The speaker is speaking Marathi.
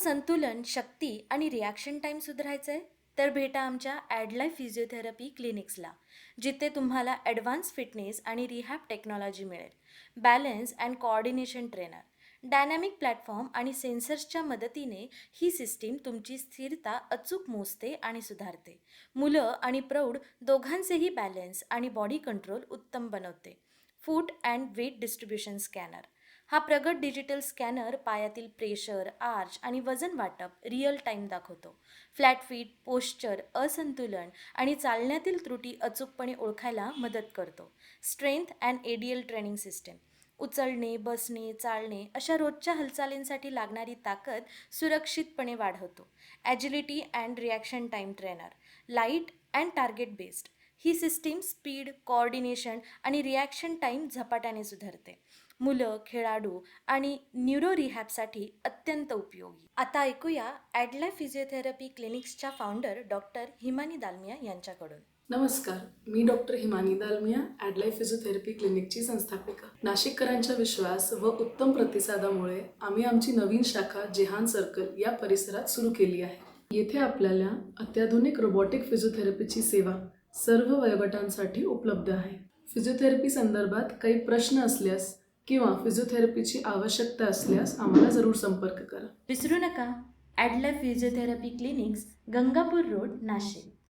संतुलन, शक्ती आणि रिॲक्शन टाईम सुधारायचं आहे तर भेटा आमच्या ॲडलाईफ फिजिओथेरपी क्लिनिक्सला, जिथे तुम्हाला ॲडव्हान्स फिटनेस आणि रिहॅब टेक्नॉलॉजी मिळेल. Balance and coordination trainer, dynamic platform आणि सेन्सर्सच्या मदतीने ही सिस्टीम तुमची स्थिरता अचूक मोजते आणि सुधारते. मुलं आणि प्रौढ दोघांचेही बॅलन्स आणि बॉडी कंट्रोल उत्तम बनवते. फूट अँड वेट डिस्ट्रीब्युशन स्कॅनर, हा प्रगत डिजिटल स्कॅनर पायातील प्रेशर, आर्च आणि वजन वाटप रिअल टाईम दाखवतो. फ्लॅट फीट, पोश्चर, असंतुलन आणि चालण्यातील त्रुटी अचूकपणे ओळखायला मदत करतो. Strength and ADL training system, उचलणे, बसणे, चालणे अशा रोजच्या हालचालींसाठी लागणारी ताकद सुरक्षितपणे वाढवतो. Agility and reaction time trainer, light and target based, ही सिस्टीम स्पीड, कोऑर्डिनेशन आणि रिॲक्शन टाईम झपाट्याने सुधारते. मुलं, खेळाडू आणि न्यूरो रिहॅबसाठी अत्यंत उपयोगी. आता ऐकूया ॲडलाईफ फिजिओथेरपी क्लिनिक्सच्या फाउंडर डॉक्टर हिमानी दालमिया यांच्याकडून. नमस्कार, मी doctor Himani Dalmia, Adlife physiotherapy क्लिनिकची संस्थापिका. नाशिककरांच्या विश्वास व उत्तम प्रतिसादामुळे आम्ही आमची नवीन शाखा जेहान सर्कल या परिसरात सुरू केली आहे. येथे आपल्याला अत्याधुनिक रोबोटिक फिजिओथेरपीची सेवा सर्व वयोगटांसाठी उपलब्ध आहे. फिजिओथेरपी संदर्भात काही प्रश्न असल्यास किंवा फिजिओथेरपीची आवश्यकता असल्यास आम्हाला जरूर संपर्क करा. विसरू नका, Adlife physiotherapy clinics, Gangapur road, Nashik.